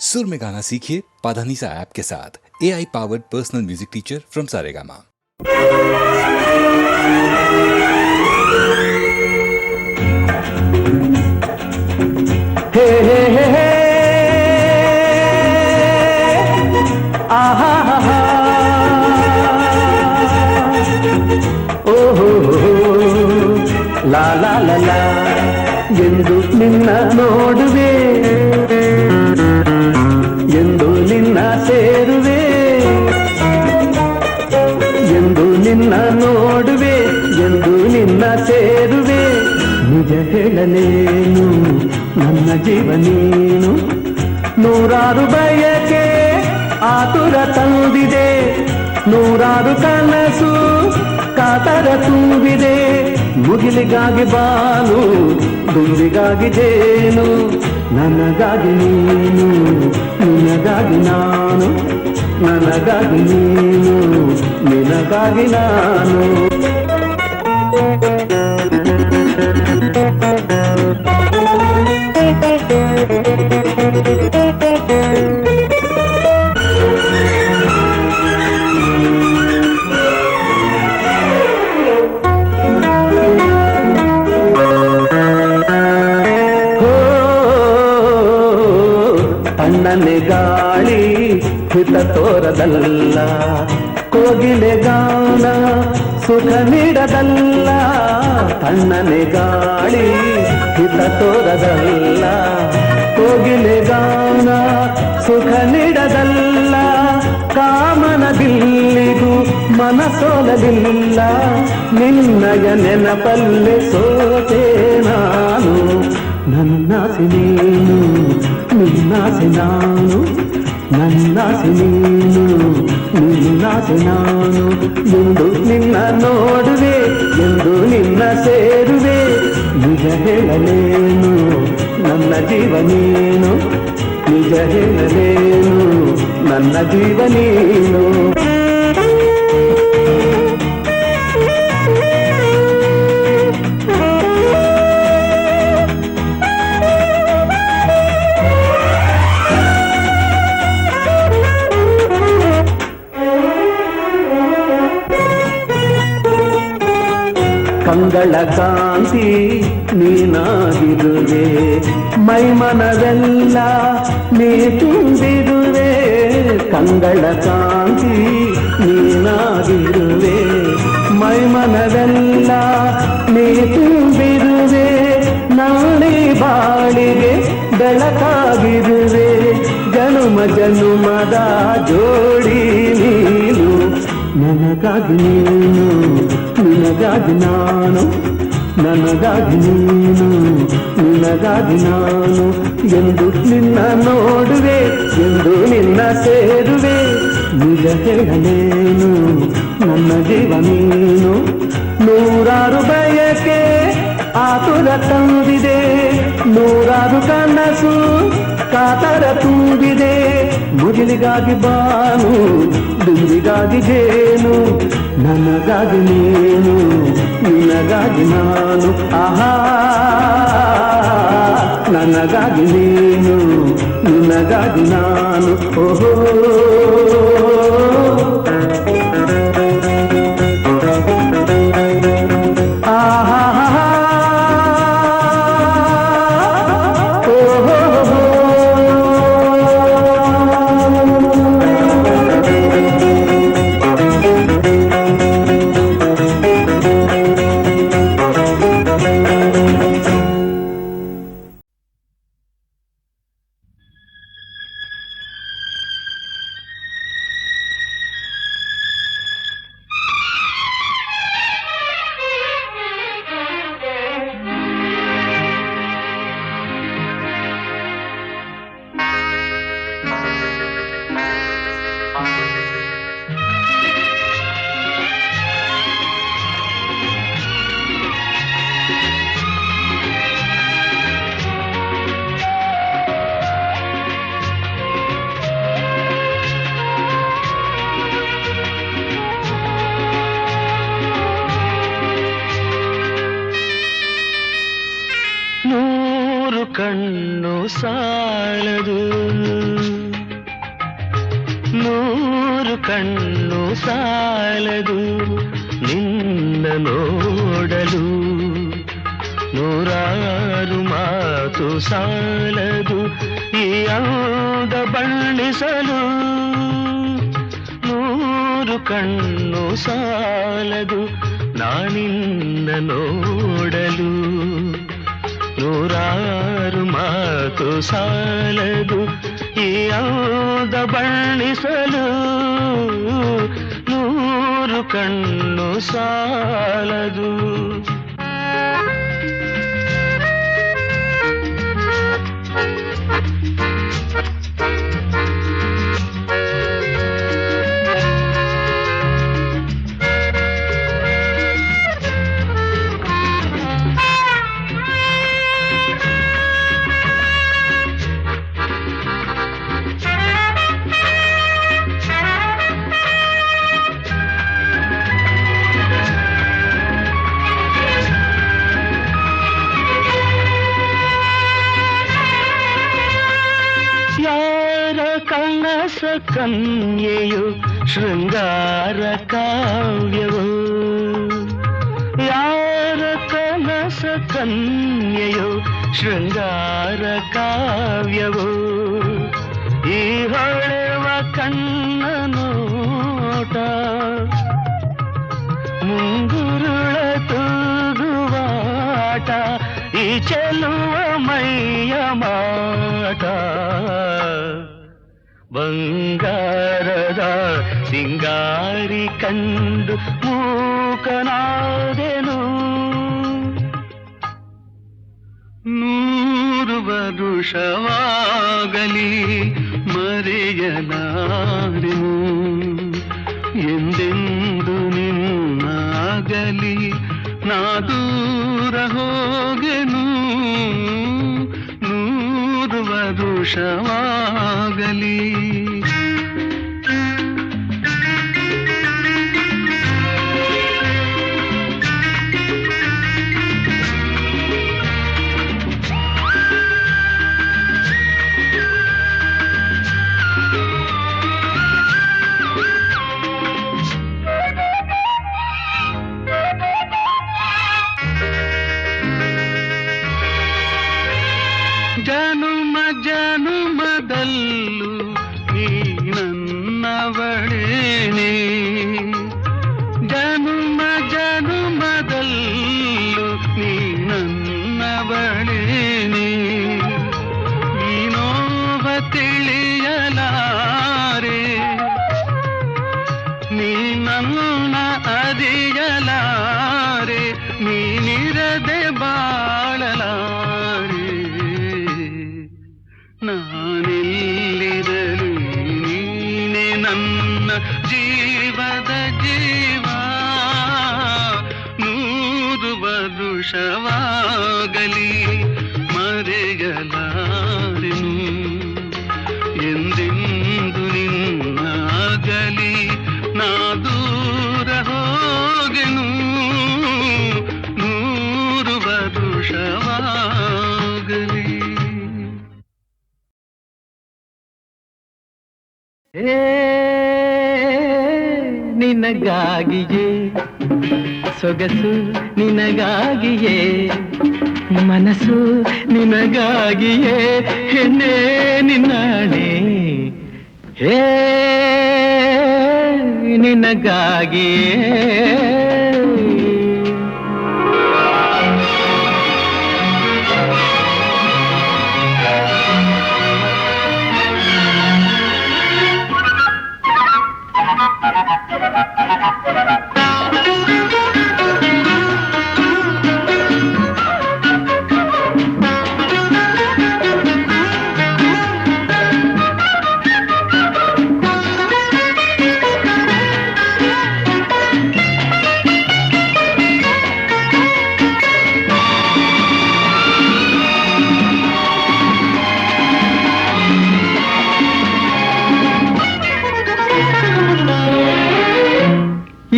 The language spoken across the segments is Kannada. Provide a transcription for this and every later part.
सुर में गाना सीखिए पाधानीसा ऐप के साथ। AI powered personal music teacher from Saregama. हे हे हे हे आहा हा हा ओ हो ಲಾ ಲಾ ಲಾ ಲಾ ಎಂದು ನಿನ್ನ ನೋಡುವೆ, ಎಂದು ನಿನ್ನ ಸೇರುವೆ, ಎಂದು ನಿನ್ನ ನೋಡುವೆ, ಎಂದು ನಿನ್ನ ಸೇರುವೆ. ನಿಜ ಹೇಳಲೇನು ನನ್ನ ಜೀವ ನೀನು, ನೂರಾರು ಬಯಕೆ ಆತುರ ತಂದಿದೆ, ನೂರಾರು ಕನಸು ಕಾತರ ತುಂಬಿದೆ. ಮುಗಿಲಿಗಾಗಿ ಬಾನು, ದುಂಬಿಗಾಗಿ ಜೇನು, ನನಗಾಗಿ ನೀನು, ನಿನಗಾಗಿ ನಾನು, ನನಗಾಗಿ ನೀನು, ನಿನಗಾಗಿ ನಾನು. ತಣ್ಣನೆ ಗಾಳಿ ಹಿತ ತೋರದಲ್ಲ, ಕೋಗಿಲೆ ಗಾನ ಸುಖ ನೀಡದಲ್ಲ. ತಣ್ಣನೆ ಗಾಳಿ ಹಿತ ತೋರದಲ್ಲ, ಕೋಗಿಲೆ ಗಾನ ಸುಖ ನೀಡದಲ್ಲ. ಕಾಮನ ಬಿಲ್ಲಿಗೂ ಮನಸೋಲಲಿಲ್ಲ, ನಿನ್ನಯ ನೆನಪಲ್ಲೆ ಸೋತೆ ನಾನು. ನನ್ನಾಸೆ ನೀನು, ನಿನ್ನಾಸೆ ನಾನು, ನನ್ನಾಸೆ ನೀನು, ನಿನ್ನಾಸೆ ನಾನು. ಎಂದು ನಿನ್ನ ನೋಡುವೆ, ಎಂದು ನಿನ್ನ ಸೇರುವೆ. ನಿಜ ಹೇಳಲೇನು ನನ್ನ ಜೀವ ನೀನು, ನಿಜ ಹೇಳಲೇನು ನನ್ನ ಜೀವ ನೀನು. ಕಂಗಳ ಕಾಂತಿ ನೀನಾಗಿರುವೆ, ಮೈಮನವೆಲ್ಲ ನೀ ತುಂಬಿರುವೆ. ಕಂಗಳ ಕಾಂತಿ ನೀನಾಗಿರುವೆ, ಮೈಮನವೆಲ್ಲ ನೀ ತುಂಬಿರುವೆ. ನಾಳೆ ಬಾಳಿಗೆ ಬೆಳಕಾಗಿರುವೆ, ಜನುಮ ಜನುಮದ ಜೋಡಿ ನೀನು. ನನಗಾಗಿ ನೀನು, ನಿನಗಾಗಿ ನಾನು, ನನಗಾಗಿ ನೀನು, ನಿನಗಾಗಿ ನಾನು. ಎಂದು ನಿನ್ನ ನೋಡುವೆ, ಎಂದು ನಿನ್ನ ಸೇರುವೆ. ನಿಜ ಹೇಳಲೇನು ನನ್ನ ಜೀವ ನೀನು, ನೂರಾರು ಬಯಕೆ ಆತುರ ತಂದಿದೆ, ನೂರಾರು ಕನಸು ಕಾತರ ತುಂಬಿದೆ. ಮುಗಿಲಿಗಾಗಿ ಬಾನು, ದುಂಬಿಗಾಗಿ ಜೇನು, ನನಗಾಗಿ ನೀನು, ನಿನಗಾಗಿ ನಾನು. ಆಹಾ, ನನಗಾಗಿ ನೀನು, ನಿನಗಾಗಿ ನಾನು. ಓಹೋ ಕಣ್ಣು ಸಾಳದು ಕಣ್ಣು ಸಾಲದು ನಿನ್ನ ನೋಡಲು, ನೂರಾರು ಮಾತು ಸಾಲದು ಈ ಅಂದ ಬಣ್ಣಿಸಲು. ನೂರು ಕಣ್ಣು ಸಾಲದು ನಾನಿನ್ನ ನೋಡಲು, ನೂರಾರು ಮಾತು ಸಾಲದು ಈ ಅಂದ ಬಣ್ಣಿಸಲು. ನೂರು ಕಣ್ಣು ಸಾಲದು. ಕನಸ ಕನ್ಯೆಯು ಶೃಂಗಾರ ಕಾವ್ಯವು, ಯಾರ ಕನಸ ಕನ್ಯೆಯು ಶೃಂಗಾರ ಕಾವ್ಯವು. ಈ ಹೊಳೆವ ಕಣ್ಣ ನೋಟ ಮುಂಗುರುಳ ತೂಗುವಾಟ, ಈ ಚೆಲುವ ಮೈಯ ಮಾಟ. ಬಂಗಾರದ ಸಿಂಗಾರಿ ಕಂಡು ಮೂಕನಾದೆನು, ನೂರು ವರುಷವಾಗಲಿ ಮರೆಯಲಾರೆನು. ಎಂದೆಂದು ನಿನ್ನಾಗಲಿ ನಾ ದೂರ ಹೋಗೆನು, ನೂರು ವರುಷವಾಗಲಿ. ಜನುಮ ಜನುಮದಲ್ಲೂ ನೀ ನನ್ನವಳೇನೆ, ಜನುಮ ಜನುಮದಲ್ಲೂ ನೀ ನನ್ನವಳೇನೆ. ಈ ನೋವ ತಿಳಿಯಲಾರೆ, ನೀ ನನ್ನ ಅರಿಯಲಾರೆ, ನೀನಿರದೆ ಬಾಳಲಾರೆ. ನಾನೆಲ್ಲಿರಲಿ ನೀನೆ ನನ್ನ ಜೀವದ ಜೀವ, ನೂರು ವರುಷವಾಗಲಿ ಮರೆಯಲಾರೆನು. ಎಂದೆಂದು ನಿನ್ನಾಗಲಿ ನಾ ದೂರ ಹೋಗೆನು, ನೂರು ವರುಷವಾಗಲಿ. ನಿನಗಾಗಿಯೇ ಸೊಗಸು, ನಿನಗಾಗಿಯೇ ಮನಸ್ಸು, ನಿನಗಾಗಿಯೇ ಹೆಣ್ಣೆ ನಿನ್ನಾಣೆ. ಹೇ ನಿನಗಾಗಿಯೇ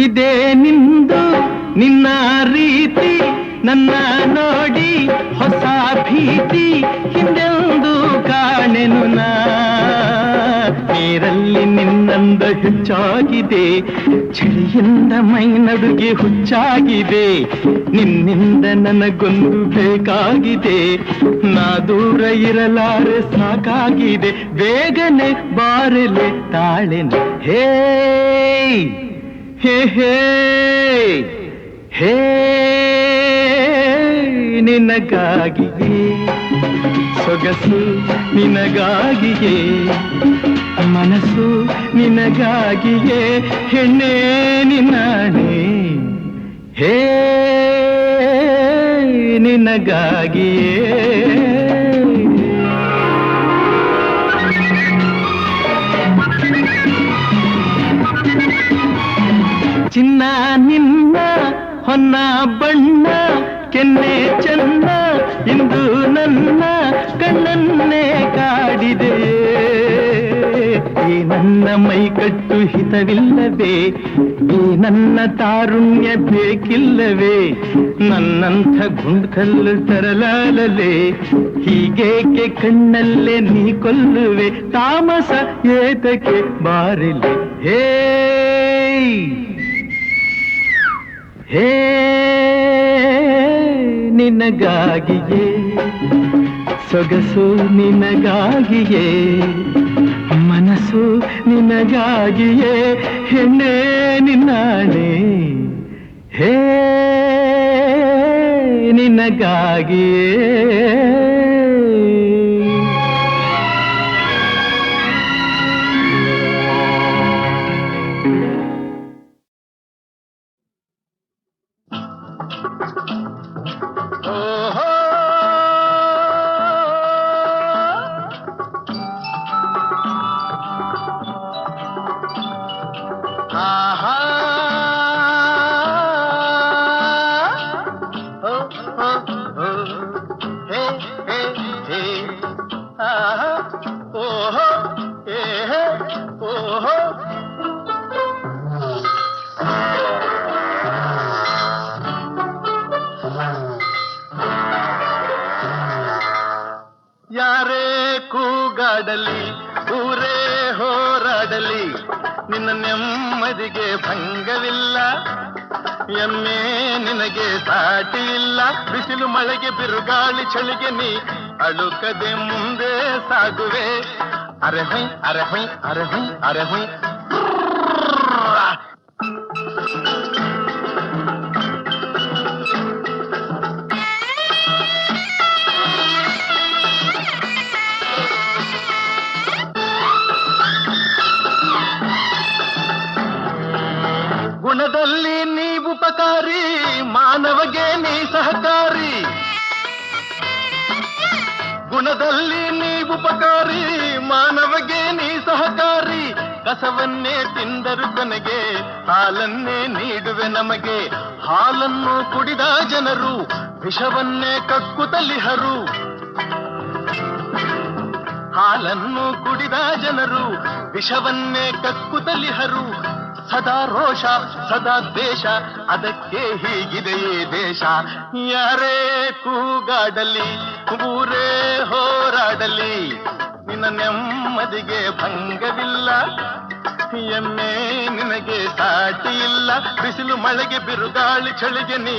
ಇದೇ ನಿಂದು ನಿನ್ನ ರೀತಿ, ನನ್ನ ನೋಡಿ ಹೊಸ ಭೀತಿ, ಹಿಂದೆಂದು ಕಾಣೆನು ನಾ ನೀರಲ್ಲಿ ನಿನ್ನ ಆನಂದ ಹೆಚ್ಚಾಗಿದೆ, ಚಳಿಯಿಂದ ಮೈ ನಡುಗೆ ಹುಚ್ಚಾಗಿದೆ. ನಿನ್ನಿಂದ ನನಗೊಂದು ಬೇಕಾಗಿದೆ, ನಾ ದೂರ ಇರಲಾರೆ ಸಾಕಾಗಿದೆ. ಬೇಗನೆ ಬಾರಲೆ ತಾಳೆನೆ ಹೇ ಹೇ ಹೇ ಹೇ ನಿನಗಾಗಿಯೇ ಸೊಗಸು ನಿನಗಾಗಿಯೇ, ಮನಸ್ಸು ನಿನಗಾಗಿಯೇ, ಹೆಣ್ಣೆ ನಿನ್ನಾಣೆ ಹೇ ನಿನಗಾಗಿಯೇ. ಚಿನ್ನ ನಿನ್ನ ಹೊನ್ನ ಬಣ್ಣ ಕೆನ್ನೆ ಚನ್ನ ಇಂದು ನನ್ನ ಕಣ್ಣನ್ನೇ ಕಾಡಿದೆ. ಈ ನನ್ನ ಮೈಕಟ್ಟು ಹಿತವಿಲ್ಲವೇ, ಈ ನನ್ನ ತಾರುಣ್ಯ ಬೇಕಿಲ್ಲವೇ, ನನ್ನಂಥ ಗುಂಡ್ಕಲ್ಲು ತರಲಾಲಲೆ, ಹೀಗೇಕೆ ಕಣ್ಣಲ್ಲೇ ನೀ ಕೊಲ್ಲುವೆ, ತಾಮಸ ಏತಕ್ಕೆ ಬಾರಿಲೆ ಹೇ ಹೇ ನಿನಗಾಗಿಯೇ ಸೊಗಸು ನಿನಗಾಗಿಯೇ, ಮನಸ್ಸು ನಿನಗಾಗಿಯೇ, ಹೆಣ್ಣೆ ನಿನ್ನಾಣೆ ಹೇ ನಿನಗಾಗಿಯೇ. ಯಾರೇ ಕೂಗಾಡಲಿ ಊರೇ ಹೋರಾಡಲಿ ನಿನ್ನ ನೆಮ್ಮದಿಗೆ ಭಂಗವಿಲ್ಲ, ಎಮ್ಮೆ ನಿನಗೆ ಸಾಟಿ ಇಲ್ಲ. ಬಿಸಿಲು ಮಳೆಗೆ ಬಿರುಗಾಳಿ ಚಳಿಗೆ ನೀ ಅಳುಕದೆ ಮುಂದೆ ಸಾಗುವೆ. ಅರೆ ಹೊಯ್ ಅರೆ ಹೊಯ್ ಅರೆ ಹೊಯ್ ಅರೆ ಹೊಯ್. ಗುಣದಲ್ಲಿ ನೀ ಉಪಕಾರಿ, ಮಾನವಗೆ ನೀ ಸಹಕಾರಿ. ಗುಣದಲ್ಲಿ ನೀ ಉಪಕಾರಿ, ಮಾನವಗೆ ನೀ ಸಹಕಾರಿ. ಕಸವನ್ನೇ ತಿಂದರು ಕೊನೆಗೆ ಹಾಲನ್ನೇ ನೀಡುವೆ ನಮಗೆ. ಹಾಲನ್ನು ಕುಡಿದ ಜನರು ವಿಷವನ್ನೇ ಕಕ್ಕುತ್ತಲಿಹರು. ಹಾಲನ್ನು ಕುಡಿದ ಜನರು ವಿಷವನ್ನೇ ಕಕ್ಕುತ್ತಲಿಹರು. ಸದಾ ರೋಷ ಸದಾ ದ್ವೇಷ, ಅದಕ್ಕೆ ಹೀಗಿದೆಯೇ ದೇಶ. ಯಾರೇ ಕೂಗಾಡಲಿ ಊರೇ ಹೋರಾಡಲಿ ನಿನ್ನ ನೆಮ್ಮದಿಗೆ ಭಂಗವಿಲ್ಲ, ಎಮ್ಮೆ ನಿನಗೆ ಸಾಟಿ ಇಲ್ಲ. ಬಿಸಿಲು ಮಳೆಗೆ ಬಿರುಗಾಳಿ ಚಳಿಗೆ ನೀ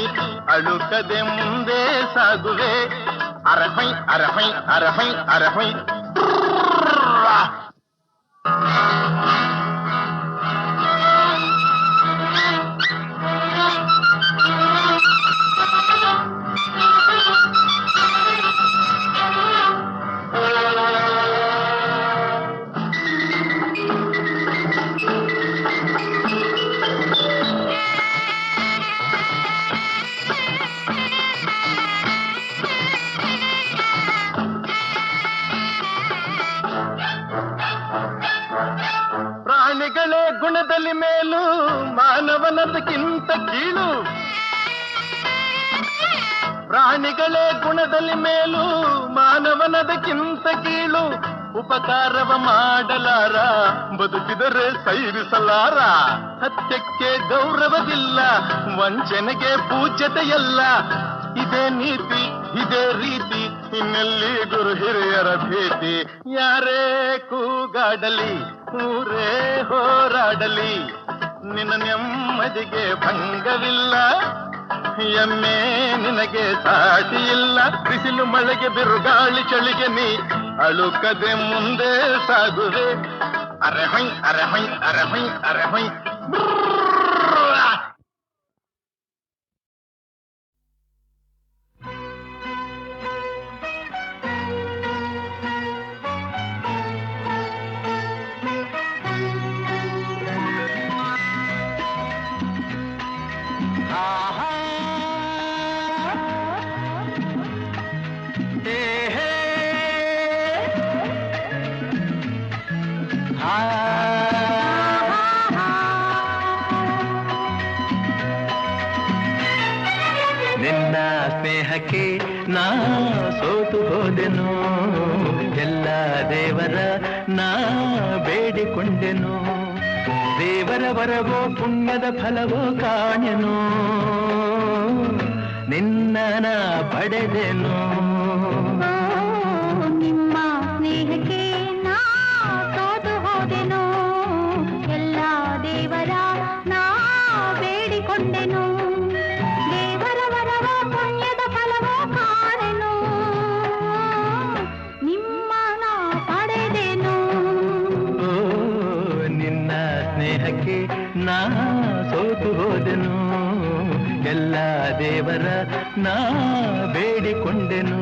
ಅಳುಕದೆ ಮುಂದೆ ಸಾಗುವೆ. ಅರಹೈ ಅರಹೈ ಅರಹೈ ಅರಹೈ. ಪ್ರಾಣಿಗಳೇ ಗುಣದಲ್ಲಿ ಮೇಲು, ಮಾನವನದಕ್ಕಿಂತ ಕೀಳು. ಪ್ರಾಣಿಗಳೇ ಗುಣದಲ್ಲಿ ಮೇಲು, ಮಾನವನದಕ್ಕಿಂತ ಕೀಳು. ಉಪಕಾರವ ಮಾಡಲಾರ, ಬದುಕಿದರೆ ಸೈರಿಸಲಾರ. ಸತ್ಯಕ್ಕೆ ಗೌರವವಿಲ್ಲ, ವಂಚನೆಗೆ ಪೂಜ್ಯತೆಯಲ್ಲ. ಇದೇ ನೀತಿ ಇದೇ ರೀತಿ ಇನ್ನೆಲ್ಲಿ ಗುರು ಹಿರಿಯರ ಭೇಟಿ. ಯಾರೇ ಕೂಗಾಡಲಿ ಊರೇ ಹೋರಾಡಲಿ ನಿನ್ನ ನೆಮ್ಮದಿಗೆ ಭಂಗವಿಲ್ಲ. ಎಮ್ಮೆ ನಿನಗೆ ಸಾಟಿ ಇಲ್ಲ. ಬಿಸಿಲು ಮಳೆಗೆ ಬಿರುಗಾಳಿ ಚಳಿಗೆ ನೀ ಅಳುಕದೆ ಮುಂದೆ ಸಾಗುವೆ. ಅರೆ ಹೊಯ್ ಅರೆ ಹೊಯ್ ಅರೆ ಹೊಯ್ ಅರೆ ಹೊಯ್. ನಿನ್ನ ಸ್ನೇಹಕ್ಕೆ ನಾ ಸೋತು ಹೋದೆನು. ಎಲ್ಲ ದೇವರ ನಾ ಬೇಡಿಕೊಂಡೆನು. ದೇವರ ವರವೋ ಪುಣ್ಯದ ಫಲವೋ ಕಾಣೆನು. ನಿನ್ನ ನಾ ಪಡೆದೆನು. ನಿಮ್ಮ ಸ್ನೇಹಕ್ಕೆ ನಾ ಸೋತು ಹೋದೆನು. ಎಲ್ಲ ದೇವರ ನಾ ಬೇಡಿಕೊಂಡೆನು. ದೇವರ ವರವ ಪುಣ್ಯದ ಫಲವೋ ಕಾಣೆನು. ನಿಮ್ಮ ನಾ ಪಡೆದೆನು. ನಿನ್ನ ಸ್ನೇಹಕ್ಕೆ ನಾ ಸೋತು ಹೋದೆನು. ಎಲ್ಲ ದೇವರ ನಾ ಬೇಡಿಕೊಂಡೆನು.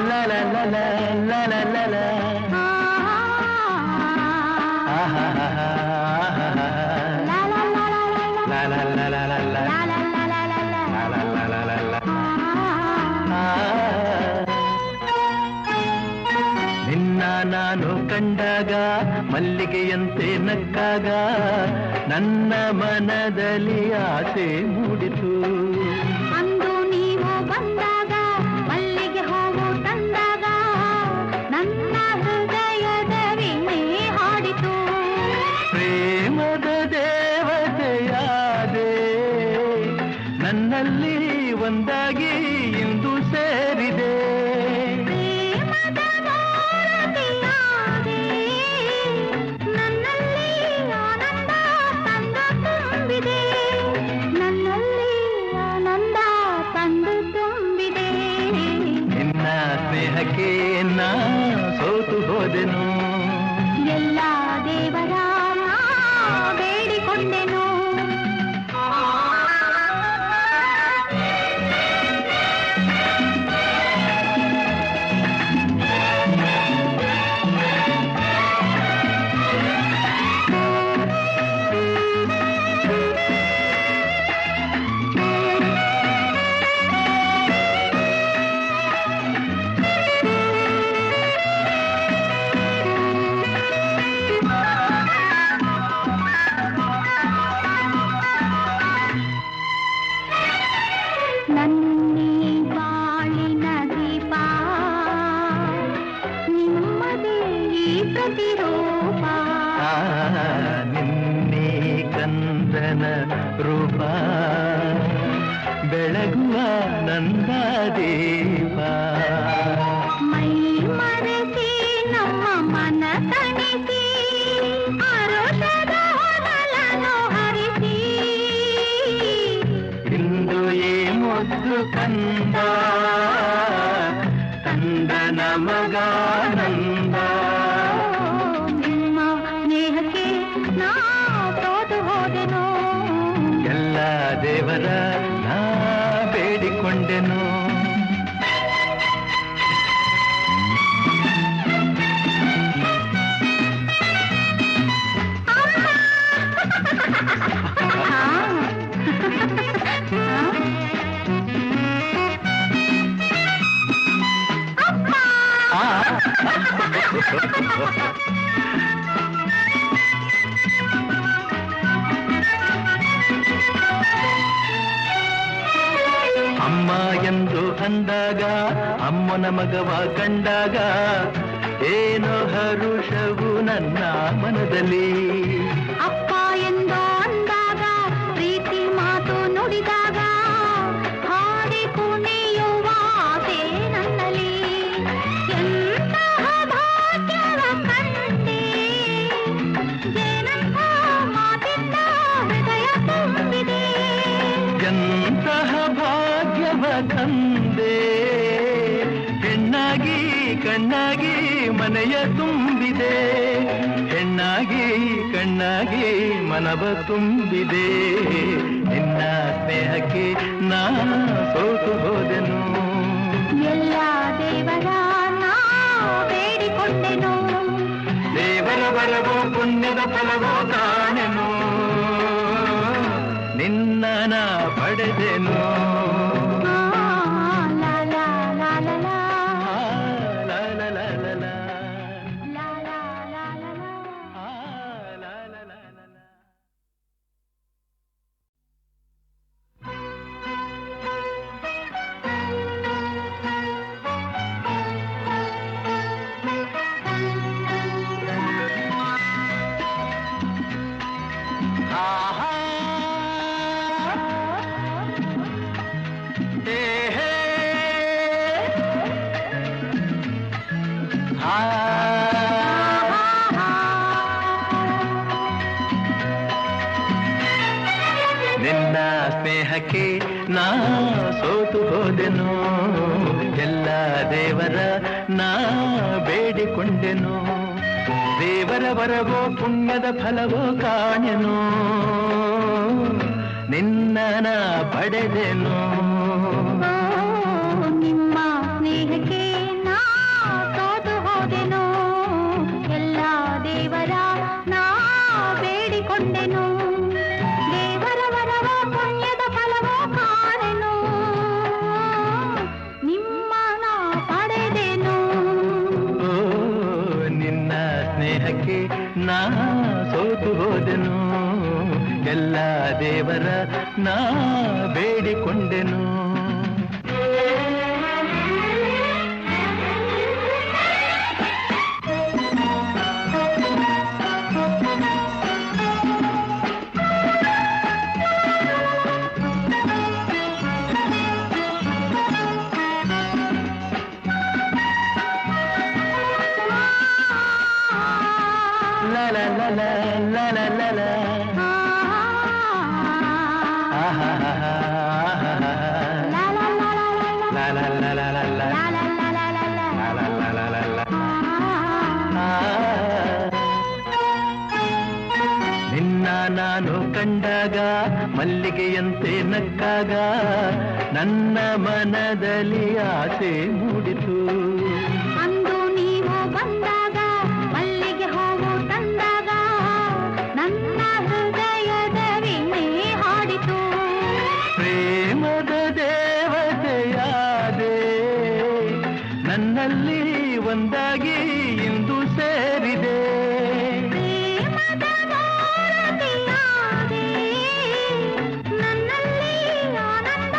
La la la la la la la la. ನಿನ್ನ ನಾನು ಕಂಡಾಗ ಮಲ್ಲಿಗೆಯಂತೆ ನಕ್ಕಾಗ ನನ್ನ ಮನದಲ್ಲಿ ಆಸೆ ಮೂಡಿತು. ಅಂದು ನೀವು ಬಂದಾಗ ಮಲ್ಲಿಗೆ ಹೂವು ತಂದಾಗ ನನ್ನ ಹೃದಯದ ವೀಣೆ ಹಾಡಿತು. ಪ್ರೇಮದ ದೇವತೆಯಾದೆ ನನ್ನಲ್ಲಿ ಒಂದಾಗಿ ಇಂದು ಸೇರಿದೆ. ಪ್ರೇಮದ ಮೂರ್ತಿಯಾದೆ ನನ್ನಲ್ಲಿ ಆನಂದ ತಂದು ತುಂಬಿದೆ. ನನ್ನಲ್ಲಿ ಆನಂದ ತಂದು ತುಂಬಿದೆ. ನಿನ್ನ ಸ್ನೇಹಕ್ಕೆ ನಾ ಸೋತು ಹೋದೆನು. ಎಲ್ಲ ದೇವರ ನಾ ಬೇಡಿಕೊಂಡೆನು. ನನ್ನಿ ಬಾಳಿನ ದೀಪ ನಿಮ್ಮದೇ ಈ ಪ್ರತಿರೂಪ. ನಿನ್ನೆ ಕಂದನ ರೂಪ ಬೆಳಗುವ ನಂದ ದೀಪ. ಮೈ ಮರೆಸಿ ನಮ್ಮ ಮನ ತಣಿಸಿ ಆರೋಷದ ಹೊನಲನ್ನು ಹರಿಸಿ. ಇಂದು ಈ ಮುದ್ದು ಕಂದ ಕಂದನ ಮಗಾನಂದ. ನಿಮ್ಮ ಸ್ನೇಹಕ್ಕೆ ನಾ ಸೋತು ಹೋದೆನು. ಎಲ್ಲ ದೇವರ ನಾ ಬೇಡಿಕೊಂಡೆನು. ಅಮ್ಮ ಎಂದು ಅಂದಾಗ ಅಮ್ಮನ ಮಗವ ಕಂಡಾಗ ಏನೋ ಹರುಷವು ನನ್ನ ಮನದಲ್ಲಿ. ಅಪ್ಪ ಎಂದು ಅಂದಾಗ ಪ್ರೀತಿ ಮಾತು ನುಡಿದಾಗ ಹಾಡಿ ಕುಣಿಯುವ ಆಸೆ ನನ್ನಲ್ಲಿ. ಎಂತಹ ಭಾಗ್ಯವ ಕಂಡೆ, ಏನಂತ ಮಾತಿಂದ ಹೃದಯ ತುಂಬಿದೆ. ಎಂತಹ ಭಾಗ್ಯವ ತಂದೆ, ಹೆಣ್ಣಾಗಿ ಕಣ್ಣಾಗಿ ಮನೆಯ ತುಂಬಿದೆ. ಹೆಣ್ಣಾಗಿ ಕಣ್ಣಾಗಿ ಮನವ ತುಂಬಿದೆ. ನಿನ್ನ ಸ್ನೇಹಕ್ಕೆ ನಾ ಸೋತು ಹೋದೆನು. ಎಲ್ಲ ದೇವರ ನಾ ಬೇಡಿಕೊಂಡೆನು. ದೇವರ ವರವೋ ಪುಣ್ಯದ ಫಲವೋ ಕಾಣೆನು. ನಿನ್ನ ನಾ ಪಡೆದೆನು. ಲಾ ಲಾ ಲಾ ಲಾ ಲಾ. ಲಾ ಲಾ ಲಾ ಲಾ ಲಾ. ಲಾ ಲಾ ಲಾ ಲಾ ಲಾ. ಲಾ ಲಾ ಲಾ ಲಾ ಲಾ. ನಿನ್ನ ಸ್ನೇಹಕ್ಕೆ ನಾ ಸೋತು ಹೋದೆನು. ಎಲ್ಲ ದೇವರ ನಾ ಬೇಡಿಕೊಂಡೆನು. ದೇವರ ವರವೋ ಪುಣ್ಯದ ಫಲವೋ ಕಾಣೆನು. ನಿನ್ನ ನಾ ಪಡೆದೆನು. ನಿಮ್ಮ ಸ್ನೇಹಕ್ಕೆ ನಾ ಸೋತು ಹೋದೆನು. ಎಲ್ಲ ದೇವರ ನಾ ಬೇಡಿಕೊಂಡೆನು. ದೇವರ ವರವ ಪುಣ್ಯದ ಫಲವೋ ಕಾಣೆನು. ನಿಮ್ಮ ನಾ ಪಡೆದೆನು. ನಿನ್ನ ಸ್ನೇಹಕ್ಕೆ ನಾ ಸೋತು ಹೋದೆನು. ಎಲ್ಲ ದೇವರ ನಾ ಬೇಡಿಕೊಂಡೆನು. La la la la la la la la. Ah ha ha ha ha ha. ಲಾ ಲಾ ಲಾ ಲಾ ಲಾ. La la la la la la. ಲಾ ಲಾ ಲಾ ಲಾ ಲಾ ಲಾ. La la la la la la. ನಿನ್ನ ನಾನು ಕಂಡಾಗ ಮಲ್ಲಿಗೆಯಂತೆ ನಕ್ಕಾಗ ನನ್ನ ಮನದಲ್ಲಿ ಆಸೆ ಮೂಡಿತು. ಅಂದು ನೀವು ಬಂದಾಗ ಮಲ್ಲಿಗೆ ಹೂವು ತಂದಾಗ ನನ್ನ ಹೃದಯದ ವೀಣೆ ಹಾಡಿತು. ಪ್ರೇಮದ ದೇವತೆಯಾದೆ ನನ್ನಲ್ಲಿ ಒಂದಾಗಿ ಇಂದು ಸೇರಿದೆ. ಪ್ರೇಮದ ಮೂರ್ತಿಯಾದೆ ನನ್ನಲ್ಲಿ ಆನಂದ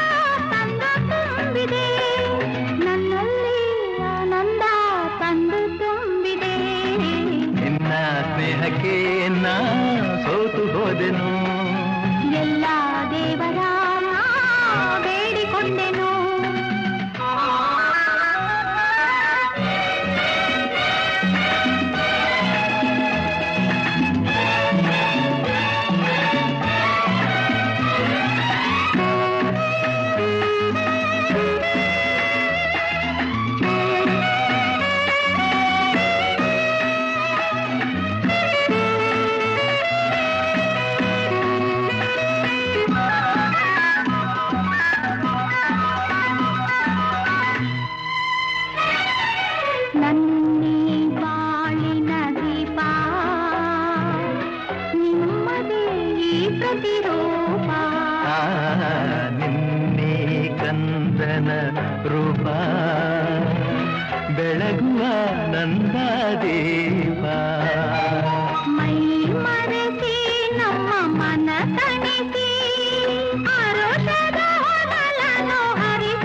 ತಂದು ತುಂಬಿದೆ. ನನ್ನಲ್ಲಿ ಆನಂದ ತಂದು ತುಂಬಿದೆ. ನಿನ್ನ ಸ್ನೇಹಕ್ಕೆ ನಾ ಸೋತು ಹೋದೆನು. ಎಲ್ಲ ದೇವರ ನಾ ಬೇಡಿಕೊಂಡೆನು. ನನ್ನಿ ಬಾಳಿನ ದೀಪ ನಿಮ್ಮದೇ ಈ ಪ್ರತಿರೂಪ. ನಿನ್ನೆ ಕಂದನ ರೂಪ ಬೆಳಗುವ ನಂದ ದೀಪ. ಮೈ ಮರೆಸಿ ನಮ್ಮ ಮನ ತಣಿಸಿ ಆರೋಷದ ಹೊನಲನ್ನು ಹರಿಸಿ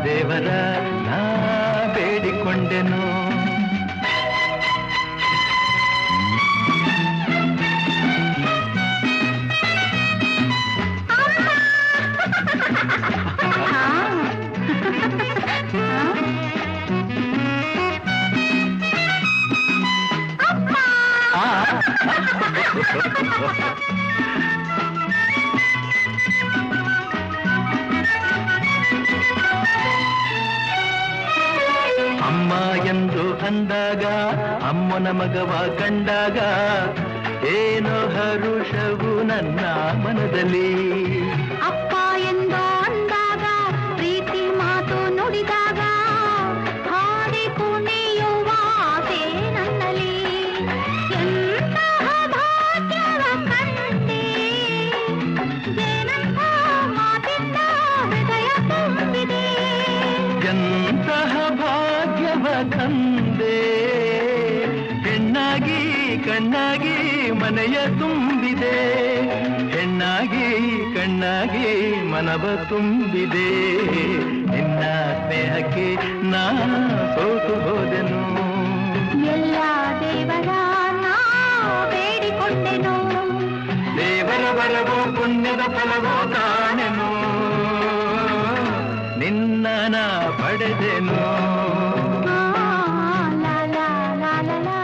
ದೇವರ ನಾ ಬೇಡಿಕೊಂಡೆನು. ಅಮ್ಮ ಎಂದು ಅಂದಾಗ, ಅಮ್ಮನ ಮಗವ ಕಂಡಾಗ ಏನೋ ಹರುಷವು ನನ್ನ ಮನದಲ್ಲಿ. ಅಪ್ಪ ಎಂದು ಅಂದಾಗ, ಪ್ರೀತಿ ಮಾತು ನುಡಿದಾಗ, ಹಾಡಿ ಕುಣಿಯುವ ಆಸೆ ನನ್ನಲ್ಲಿ. ಎಂತಹ ಭಾಗ್ಯವ ಕಂಡೆ, ಏನಂತ ಮಾತಿಂದ ಹೃದಯ ತುಂಬಿದೆ. ಎಂತಹ ಭಾಗ್ಯವ ತಂದೆ, ಹೆಣ್ಣಾಗಿ ಕಣ್ಣಾಗಿ ಮನೆಯ ತುಂಬಿದೆ. ಹೆಣ್ಣಾಗಿ ಕಣ್ಣಾಗಿ ಮನವ ತುಂಬಿದೆ. ನಿನ್ನ ಸ್ನೇಹಕ್ಕೆ ನಾ ಸೋತು ಹೋದೆನು. ಎಲ್ಲ ದೇವರ ನಾ ಬೇಡಿಕೊಂಡೆನು. ದೇವರ ಬರವೋ ಪುಣ್ಯದ ಫಲವೋ ಕಾಣೆನು. ನಿನ್ನ ನಾ ಪಡೆದೆನು. ಲಾ ಲಾ ಲಾ ಲಾ ಲಾ.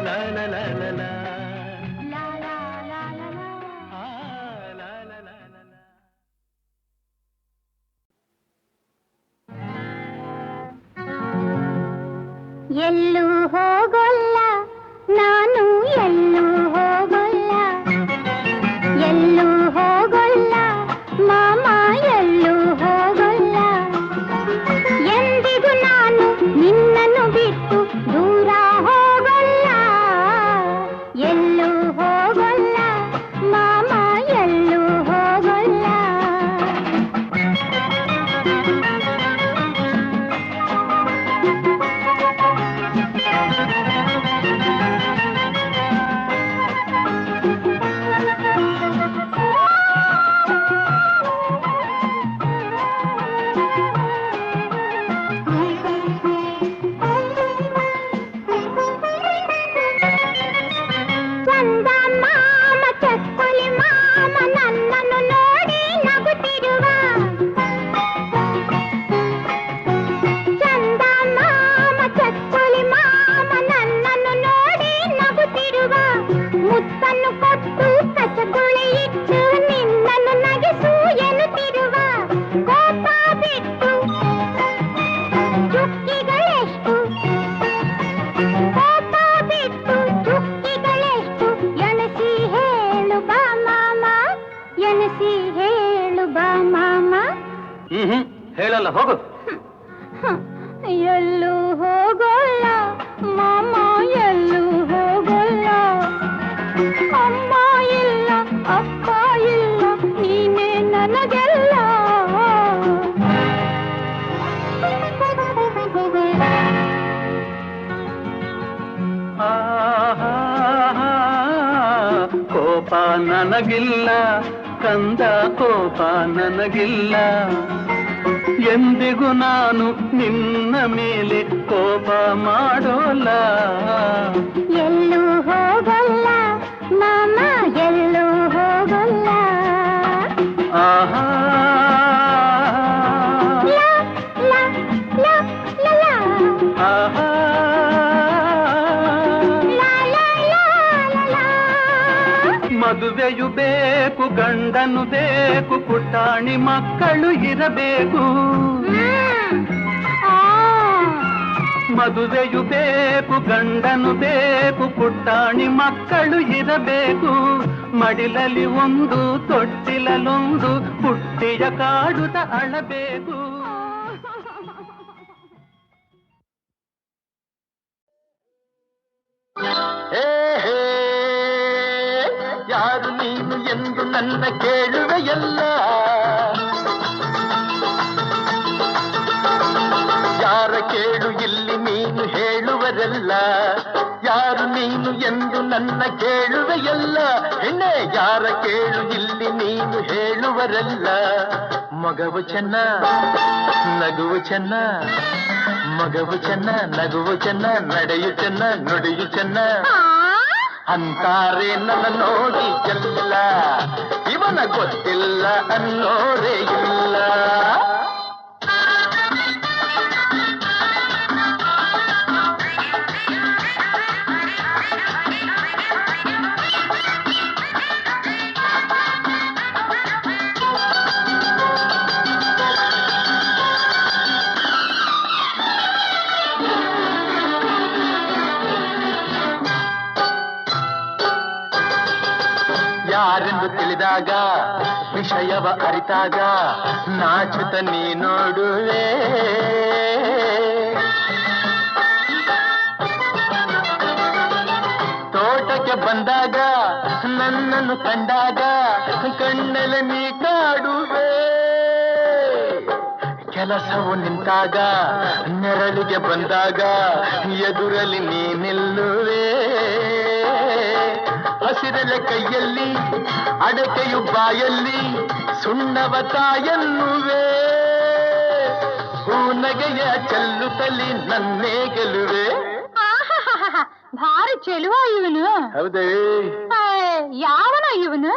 ಲಾ ಲಾ ಲಾ ಲಾ ಲಾ. ಲಾ ಲಾ ಲಾ ಲಾ ಲಾ. ಲಾ ಲಾ ಲಾ ಲಾ ಲಾ. ಎಲ್ಲೂ ಹೋಗೋಲ್ಲ ನಾನು, ಎಲ್ಲೂ ಹೋಗೋಲ್ಲ, ಎಲ್ಲೂ ಹೋಗೋಲ್ಲ ಮಾಮ, ಎಲ್ಲೂ ಹೋಗೋಲ್ಲ. ಎಂದಿಗೂ ನಾನು ನಿನ್ನನ್ನು ಬಿಟ್ಟು ದೂರ ಹೋಗೋಲ್ಲ. ಎಲ್ಲೂ ಹೋಗೋಲ್ಲ ಮಾಮ, ಎಲ್ಲೂ ಹೋಗೋಲ್ಲ. ಚಂದ ಮಾಮ, ಚಕ್ಕುಲಿ ಮಾಮ ನನ್ನನ್ನು ನೋಡಿ ನಗುತ್ತಿರುವ. ಚಂದ ಮಾಮ, ಚಕ್ಕುಲಿ ಮಾಮ ನನ್ನನ್ನು ನೋಡಿ ನಗುತ್ತಿರುವ. ಮುತ್ತನ್ನು ಕೊಟ್ಟು ಕಚಗುಳಿ ಇಟ್ಟು ನಿನ್ನನ್ನು ನಗಿಸು ಎನ್ನುತ್ತಿರುವ. ಕೋಪ ಬಿಟ್ಟು ಚುಕ್ಕಿಗಳೆಷ್ಟು, ಕೋಪ ಬಿಟ್ಟು ಚುಕ್ಕಿಗಳೆಷ್ಟು, ಎಣಸಿ ಹೇಳು ಬಾ ಮಾಮ, ಎಣಸಿ ಹೇಳು ಬಾ ಮಾಮ. ಹೇಳಲ್ಲ, ಹೋಗು. ಎಲ್ಲೂ ಹೋಗೋಲ್ಲ ಮಾಮ, ಎಲ್ಲೂ ಹೋಗೋಲ್ಲ. ಅಮ್ಮ ಇಲ್ಲ, ಅಪ್ಪ ಇಲ್ಲ, ನೀನೇ ನನಗೆಲ್ಲ. ಕೋಪ ನನಗಿಲ್ಲ ಕಂದ, ಕೋಪ ನನಗಿಲ್ಲ. ಎಂದಿಗೂ ನಾನು ನಿನ್ನ ಮೇಲೆ ಕೋಪ ಮಾಡೋಲ್ಲ. ಎಲ್ಲೂ ಹೋಗೋಲ್ಲ ಮಾಮ, ಎಲ್ಲೂ ಹೋಗೋಲ್ಲ. ಆಹಾ ಲಾ ಲಾ ಲಾ ಲಾ ಲಾ. ಆಹಾ ಲಾ ಲಾ ಲಾ ಲಾ ಲಾ. ಮದುವೆಯು ಬೇಕು, ಗಂಡನು ಬೇಕು, ಪುಟಾಣಿ ಮಕ್ಕಳು ಇರಬೇಕು. ಮದುವೆಯು ಬೇಕು, ಗಂಡನು ಬೇಕು, ಪುಟಾಣಿ ಮಕ್ಕಳು ಇರಬೇಕು. ಮಡಿಲಲ್ಲಿ ಒಂದು, ತೊಟ್ಟಿಲಲ್ಲೊಂದು, ಪುಟ್ಟಿಯ ಕಾಡುತ್ತ ಅಳಬೇಕು. ಯಾರು ನೀನು ಎಂದು ನನ್ನ ಕೇಳುವೆಯಲ್ಲ. ಯಾರ ಕೇಳು ಇಲ್ಲಿ ನೀನು ಹೇಳುವರಲ್ಲ. ಯಾರು ನೀನು ಎಂದು ನನ್ನ ಕೇಳುವೆಯಲ್ಲ. ಹೆಣ್ಣೆ ಯಾರ ಕೇಳು ಇಲ್ಲಿ ನೀನು ಹೇಳುವರಲ್ಲ. ಮಗವು ಚೆನ್ನ ನಗುವು ಚೆನ್ನ, ಮಗವು ಚೆನ್ನ ನಗುವು ಚೆನ್ನ, ನಡೆಯು ಚೆನ್ನ ನುಡಿಯು ಚೆನ್ನ ಅಂತಾರೆ ನನ್ನ ನೋಡಿ ಎಲ್ಲ, ಇವನ ಗೊತ್ತಿಲ್ಲ ಅನ್ನೋರೇ ಇಲ್ಲ. ಯಾರೆಂದು ತಿಳಿದಾಗ ವಿಷಯವ ಅರಿತಾಗ ನಾಚುತ್ತ ನೀ ನೋಡುವೆ, ತೋಟಕ್ಕೆ ಬಂದಾಗ ನನ್ನನ್ನು ಕಂಡಾಗ ಕಣ್ಣಲ್ಲಿ ನೀ ಕಾಡುವೆ, ಕೆಲಸವು ನಿಂತಾಗ ನೆರಳಿಗೆ ಬಂದಾಗ ಎದುರಲ್ಲಿ ನೀ ನಿಲ್ಲುವೆ, ಹಸಿರಲೆ ಕೈಯಲ್ಲಿ ಅಡಕೆಯು ಬಾಯಲ್ಲಿ ಸುಣ್ಣವ ತಾಯನ್ನುವೆ, ಹೂನಗೆಯ ಚೆಲ್ಲುತ್ತಲಿ ನನ್ನೇ ಗೆಲುವೆ. ಭಾರಿ ಚೆಲುವ ಇವನು. ಹೌದೇ? ಯಾವನ ಇವನು?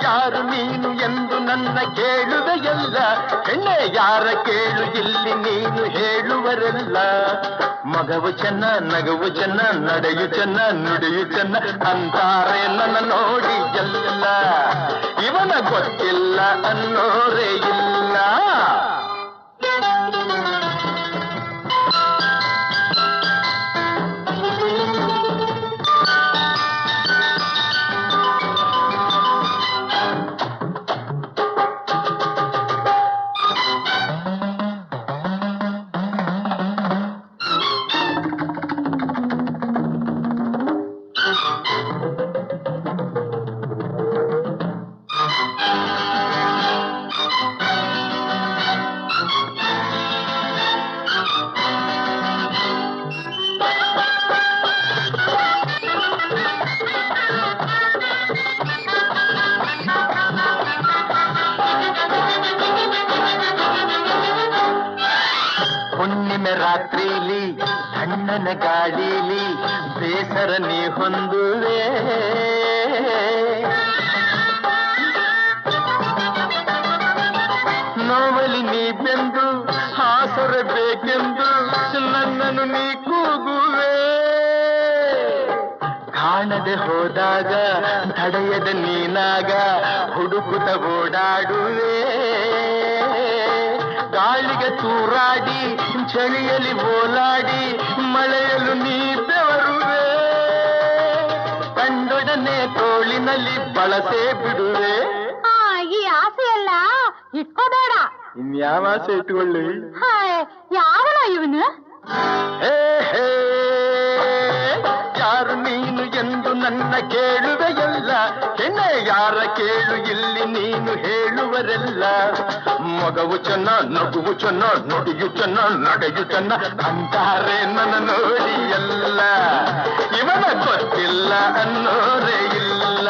ಯಾರು ನೀನು ಎಂದು ನನ್ನ ಕೇಳುವೆಯಲ್ಲ, ಹೆಣ್ಣೆ ಯಾರ ಕೇಳು ಇಲ್ಲಿ ನೀನು ಹೇಳುವರೆಲ್ಲ. ಮಗವು ಚೆನ್ನ ನಗುವು ಚೆನ್ನ, ನಡೆಯು ಚೆನ್ನ ನುಡಿಯು ಚೆನ್ನ ಅಂತಾರೆ ನನ್ನ ನೋಡಿ ಎಲ್ಲ, ಇವನ ಗೊತ್ತಿಲ್ಲ ಅನ್ನೋರೇ ಇಲ್ಲ. ಹುಣ್ಣಿಮೆ ರಾತ್ರಿಲಿ ಸಣ್ಣನ ಗಾಳಿಲಿ ಬೇಸರ ನೀ ಹೊಂದುವೆ, ನೋವಲಿ ನೀ ಬೆಂದು ಹಾಸರಬೇಕೆಂದು ನನ್ನನ್ನು ನೀ ಕೂಗುವೆ, ಕಾಣದೆ ಹೋದಾಗ ತಡೆಯದ ನೀನಾಗ ಹುಡುಕುತ್ತ ಓಡಾಡುವೆ, ಗಾಳಿಗೆ ತೂರಾಡಿ ಚಳಿಯಲ್ಲಿ ಓಲಾಡಿ ಮಳೆಯಲು ನೀ ಬೆವರುವೆ, ಕಂಡೊಡನೆ ತೋಳಿನಲ್ಲಿ ಬಳಸೇ ಬಿಡುವೆ. ಈ ಆಸೆ ಎಲ್ಲ ಇಟ್ಕೋಬೇಡ. ಇನ್ಯಾವ ಆಸೆ ಇಟ್ಕೊಳ್ಳಿ? ಯಾವನ ಇವನು? ಯಾರು ನೀನು ಎಂದು ನನ್ನ ಕೇಳುವೆಯಲ್ಲ, ಹೆಣ್ಣೆ ಯಾರ ಕೇಳು ಇಲ್ಲಿ ನೀನು ಹೇಳುವರೆಲ್ಲ. ಮಗವು ಚೆನ್ನ ನಗುವು ಚೆನ್ನ, ನುಡಿಯು ಚೆನ್ನ ನಡೆಯು ಚೆನ್ನ ಅಂತಾರೆ ನನ್ನ ನೋಡಿ ಎಲ್ಲ, ಇವನ ಗೊತ್ತಿಲ್ಲ ಅನ್ನೋರೇ ಇಲ್ಲ.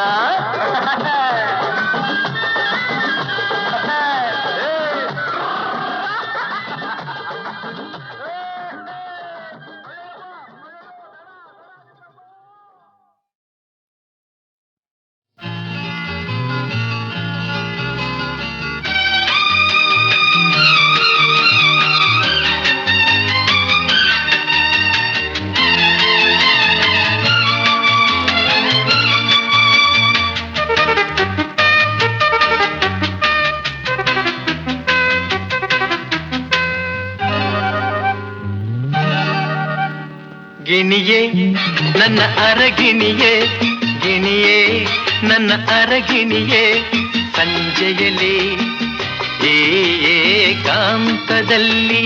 ಗಿಣಿಯೇ ನನ್ನ ಅರಗಿಣಿಯೇ, ಗಿಣಿಯೇ ನನ್ನ ಅರಗಿಣಿಯೇ, ಸಂಜೆಯಲ್ಲಿ ಏಕಾಂತದಲ್ಲಿ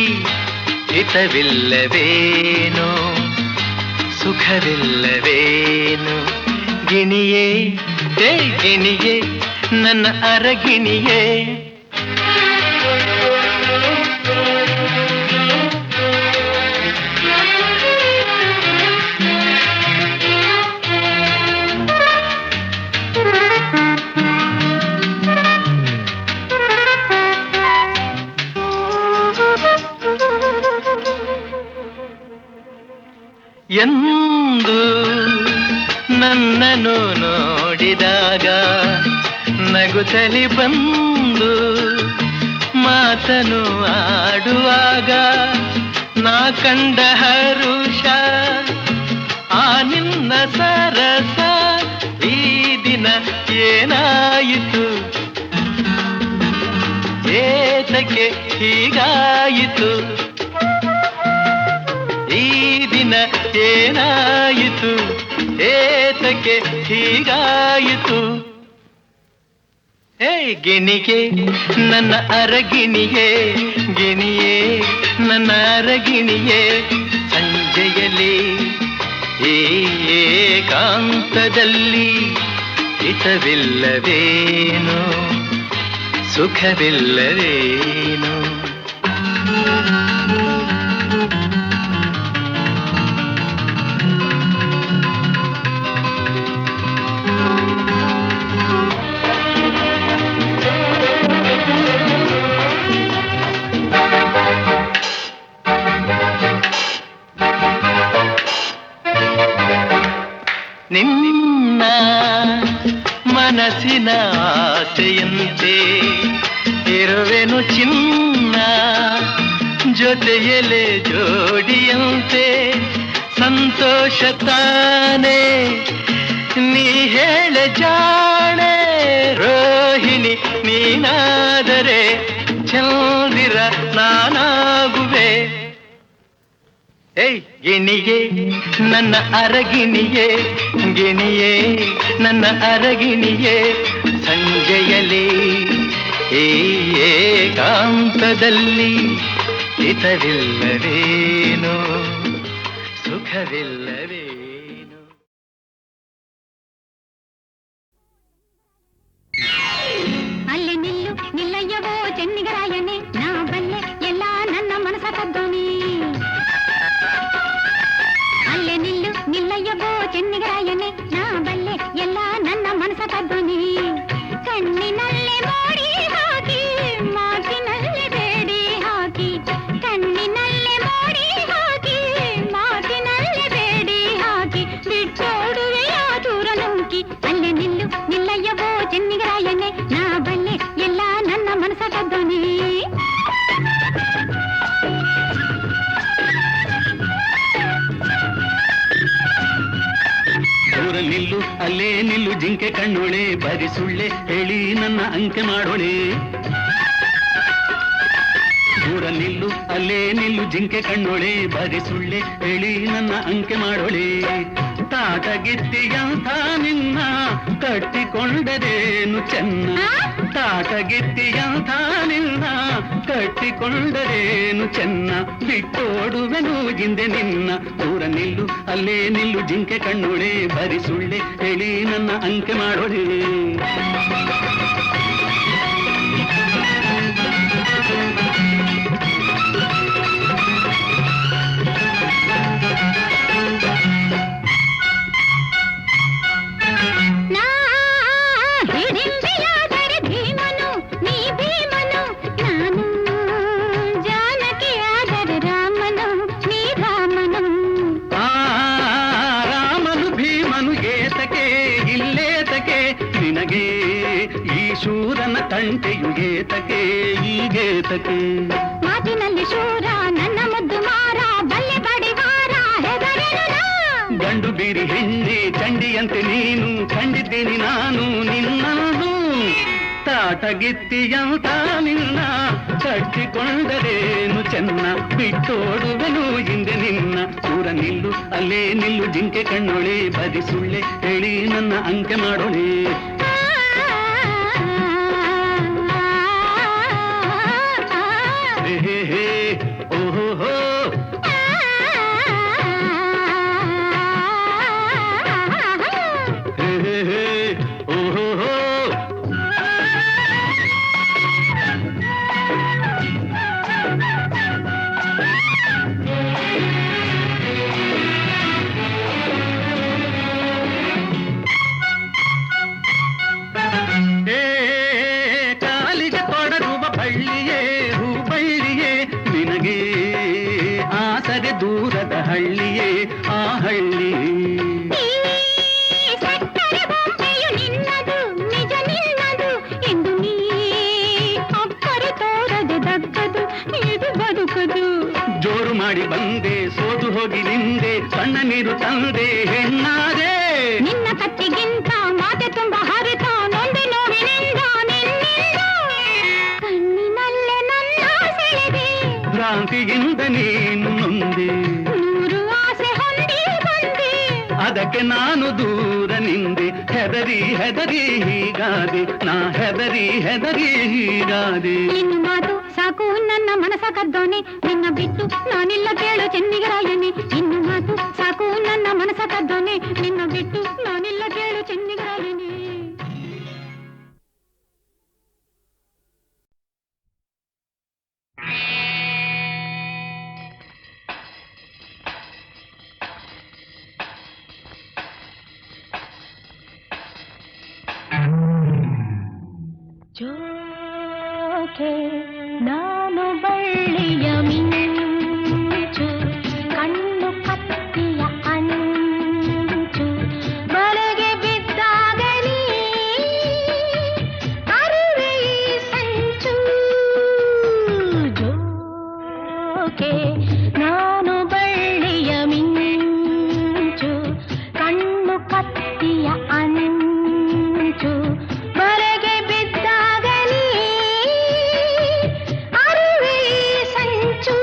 ಹಿತವಿಲ್ಲವೇನೋ ಸುಖವಿಲ್ಲವೇನೋ, ಗಿಣಿಯೇ ಹೇ ಗಿಣಿಯೇ ನನ್ನ ಅರಗಿಣಿಯೇ. ಎಂದು ನನ್ನನ್ನು ನೋಡಿದಾಗ ನಗುತ್ತಲಿ ಬಂದು ಮಾತನು ಆಡುವಾಗ ನಾ ಕಂಡ ಹರುಷ ಆ ನಿನ್ನ ಸರಸ ಈ ದಿನ ಏನಾಯಿತು ಏತಕ್ಕೆ ಹೀಗಾಯಿತು ಈ ದಿನ ಏನಾಯಿತು ಏತಕ್ಕೆ ಹೀಗಾಯಿತು ಹೇ ಗಿಣಿಗೆ ನನ್ನ ಅರಗಿಣಿಯೇ ಗಿಣಿಯೇ ನನ್ನ ಅರಗಿಣಿಯೇ ಸಂಜೆಯಲ್ಲಿ ಏಕಾಂತದಲ್ಲಿ ಹಿತವಿಲ್ಲವೇನು ಸುಖವಿಲ್ಲವೇನು ನಿನ್ನ ಮನಸ್ಸಿನ ಆಸೆಯಂತೆ ಇರುವೆನು ಚಿನ್ನ ಜೊತೆಯಲೆ ಜೋಡಿಯಂತೆ ಸಂತೋಷ ತಾನೇ ನೀ ಹೇಳ ಜಾಣೆ ರೋಹಿಣಿ ನೀನಾದರೆ ಚಂದಿರ ನಾನಾಗುವೆ ಏಯ್ ಗಿಣಿಯೇ ನನ್ನ ಅರಗಿಣಿಯೇ ಗಿಣಿಯೇ ನನ್ನ ಅರಗಿಣಿಯೇ ಸಂಜೆಯಲ್ಲಿ ಏಕಾಂತದಲ್ಲಿ ಹಿತವಿಲ್ಲವೇನು ಸುಖವಿಲ್ಲವೇನು ಅಲ್ಲಿ ನಿಲ್ಲು ನಿಲ್ಲಯ್ಯವೋ ಚೆನ್ನಿಗರಾಯನೇ ನಾ ಬಲ್ಲೆ ಎಲ್ಲ ನನ್ನ ಮನಸ ಕದ್ದೋನಿ ಅಲ್ಲೇ ನಿಲ್ಲು ನಿಲ್ಲಯ್ಯವೋ ಚೆನ್ನಿಗರಾಯನೇ ನಾ ಬಲ್ಲೆ ಎಲ್ಲ ನನ್ನ ಮನಸ ಕದ್ದೋನಿ ಕಣ್ಣಿನಲ್ಲೇ ಮೋಡಿ ಹಾಕಿ ಮಾತಿನಲ್ಲೇ ಬೇಡಿ ಹಾಕಿ ಕಣ್ಣಿನಲ್ಲೇ ಮೋಡಿ ಹಾಕಿ ಮಾತಿನಲ್ಲೇ ಬೇಡಿ ಹಾಕಿ ಬಿಟ್ಟೋಡುವೆಯ ದೂರ ನೂಕಿ ಅಲ್ಲೇ ನಿಲ್ಲು ನಿಲ್ಲಯ್ಯವೋ ಚೆನ್ನಿಗರಾಯನೇ ನಾ ಬಲ್ಲೆ ಎಲ್ಲ ನನ್ನ ಮನಸ ಕದ್ದೋನಿ ದೂರ ನಿಲ್ಲು ಅಲ್ಲೇ ನಿಲ್ಲು ಜಿಂಕೆ ಕಣ್ಣೋಳೆ ಬರಿ ಸುಳ್ಳೆ ಹೇಳಿ ನನ್ನ ಅಂಕೆ ಮಾಡೋಳೆ ದೂರ ನಿಲ್ಲು ಅಲ್ಲೇ ನಿಲ್ಲು ಜಿಂಕೆ ಕಣ್ಣೋಳೆ ಬರಿ ಸುಳ್ಳೆ ಹೇಳಿ ನನ್ನ ಅಂಕೆ ಮಾಡೋಳೆ ತಾಟಗಿತ್ತಿಯಂಥ ನಿನ್ನ ಕಟ್ಟಿಕೊಂಡರೇನು ಚೆನ್ನ ತಾಟಗಿತ್ತಿಯಂಥ ನಿನ್ನ ಕಟ್ಟಿಕೊಂಡರೇನು ಚೆನ್ನ ಬಿಟ್ಟೋಡುವೆನು ಹಿಂದೆ ನಿನ್ನ ದೂರ ನಿಲ್ಲು ಅಲ್ಲೇ ನಿಲ್ಲು ಜಿಂಕೆ ಕಣ್ಣೋಳೆ ಬರಿ ಸುಳ್ಳೆ ಹೇಳಿ ನನ್ನ ಅಂಕೆ ಮಾಡೋಳೆ ಶೂರನ ತಂಟೆಯು ಗೇತಕೆ ಈ ಗೇತಕೆ ಮಾತಿನಲ್ಲಿ ಶೂರ ನನ್ನ ಮುದ್ದು ಮಾರ ಬಲ್ಲೆ ಬಡಿವಾರ ಹೆದರೆನು ಗಂಡು ಬೀರಿ ಹೆಣ್ಣೆ ಚಂಡಿಯಂತೆ ನೀನು ಕಂಡಿದ್ದೀನಿ ನಾನು ನಿನ್ನನು ತಾಟಗಿತ್ತಿಯಂತ ನಿನ್ನ ಕಟ್ಟಿಕೊಂಡರೇನು ಚೆನ್ನ ಬಿಟ್ಟೋಡುವೆನು ಹಿಂದೆ ನಿನ್ನ ದೂರ ನಿಲ್ಲು ಅಲ್ಲೇ ನಿಲ್ಲು ಜಿಂಕೆ ಕಣ್ಣೊಳೆ ಬದಿ ಸುಳ್ಳೆ ಹೇಳಿ ನನ್ನ ಅಂಕೆ ಮಾಡೋಳೆ ಓಹೋ ಓಹೋ ಮಾಡಿ ಬಂದೆ, ಸೋತು ಹೋಗಿ ನಿಂದೆ, ಕಣ್ಣ ನೀರು ತಂದೆ, ಹೆಣ್ಣಾದೆ. ನಿನ್ನ ಕತ್ತಿಗಿಂತ ಮಾತೆ ತುಂಬ ಹರಿತ, ನೊಂದೆ ನೋವಿನಿಂದ ನಿನ್ನಿಂದ ಕಣ್ಣಿನಲ್ಲೇ ನನ್ನ ಸೆಳೆದೆ, ಭ್ರಾಂತಿಯಿಂದ ನೀನು ನೊಂದೆ, ನೂರು ಆಸೆ ಹೊಂದಿ ಬಂದೆ, ಅದಕ್ಕೆ ನಾನು ದೂರ ನಿಂದೆ, ಹೆದರಿ ಹೆದರಿ ಹೀಗಾದೆ, ನಾ ಹೆದರಿ ಹೆದರಿ ಹೀಗಾದೆ. ಇನ್ನು ಮಾತು ಸಾಕು ನನ್ನ ಮನಸ ಕದ್ದೋನೆ, ನಿನ್ನ ಬಿಟ್ಟು ನಾನಿಲ್ಲ ಕೇಳು ಚೆನ್ನಿಗರಾಯನೆ. ಇನ್ನು ಮಾತು ಸಾಕು ನನ್ನ ಮನಸ ಕದ್ದೋನೆ, ನಿನ್ನ ಬಿಟ್ಟು ನಾನಿಲ್ಲ ಕೇಳು ಚೆನ್ನಿಗರಾಯನೆ. ಜೋಕೆ ನಾನು ಬಳ್ಳಿಯ ಮಿಂಚು, ಕಣ್ಣು ಕತ್ತಿಯ ಅಂಚು, ಬಲೆಗೆ ಬಿದ್ದಾಗಲಿ ಅರಿವೆ ಈ ಸಂಚು. ಜೋಕೆ ನಾನು ಬಳ್ಳಿಯ ಮಿಂಚು, ಕಣ್ಣು ಕತ್ತಿಯ ಅಂಚು, ಬಲೆಗೆ ಬಿದ್ದಾಗಲಿ ಅರಿವೆ ಈ ಸಂಚು.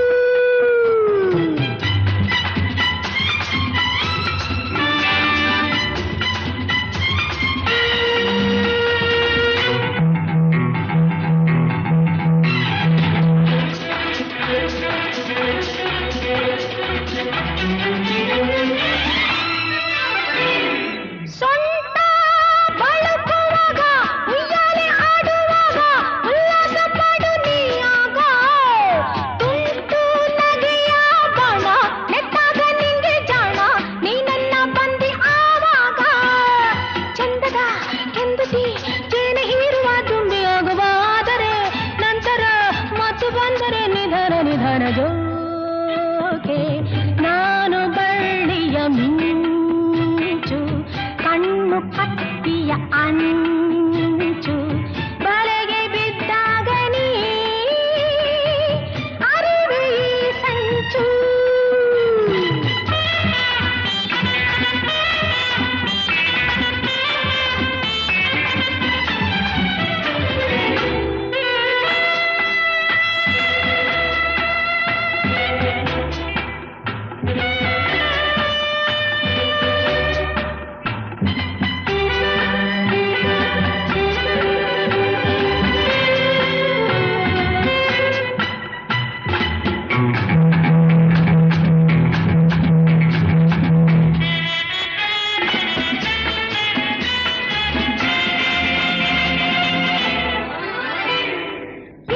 ಸೊಂಟ ಬಳುಕುವಾಗ, ಉಯ್ಯಾಲೆ ಆಡುವಾಗ, ಉಲ್ಲಾಸ ಪಡು ನೀಯಾಗ, ತುಂಟು ನಗೆಯ ಬಾಣ, ನೆಟ್ಟಾಗ ನಿಂಗೆ ಜಾಣ, ನೀ ನನ್ನ ಬಂದಿ ಆವಾಗ. ಚಂದದ ಕೆಂದುತಿ ಜೇನೆ ಹೀರುವ ತುಂಬಿ ಆಗುವಾದರೆ, ನಂತರ ಮತ್ತು ಬಂದರೆ ನಿಧನ ನಿಧನ. ಜೋಕೆ ನಾನು ಬಳ್ಳಿಯ ಮಿಂಚು, ಕಣ್ಣು ಕತ್ತಿಯ ಅಂಚು, ಬಲೆಗೆ ಬಿದ್ದಾಗಲಿ ಅರಿವೆ ಈ ಸಂಚು.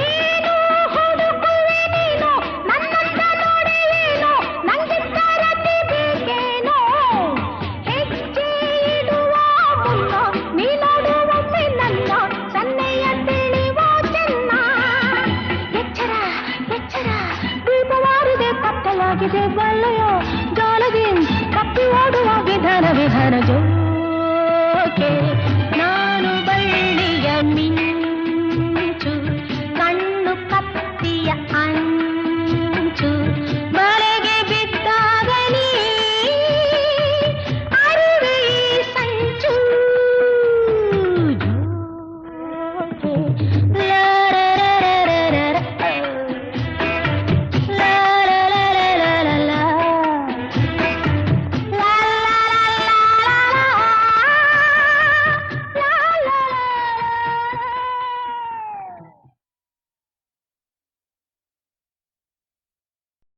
ಏನು ಹುಡುಕುವೆ ನೀನು, ನನ್ನಂತ ನೋಡಿ ಏನು, ನಂಗಿಂತ ರತಿ ಬೇಕೇನೋ. ಹೆಜ್ಜೆ ಇಡುವ ಮುನ್ನ ನೀ ನೋಡುವೊಮ್ಮೆ ನನ್ನ ಸನ್ನೆಯ ತಿಳಿವ ಚೆನ್ನ. ಎಚ್ಚರ ಎಚ್ಚರ ದೀಪವಾರಿದೆ, ಕತ್ತಲಾಗಿದೆ ಬಲ್ಲೆಯೋ, ಜಾಲದಿ ಕಪ್ಪಿ ಓಡುವ ವಿಧಾನ ವಿಧಾನ. ಜೋ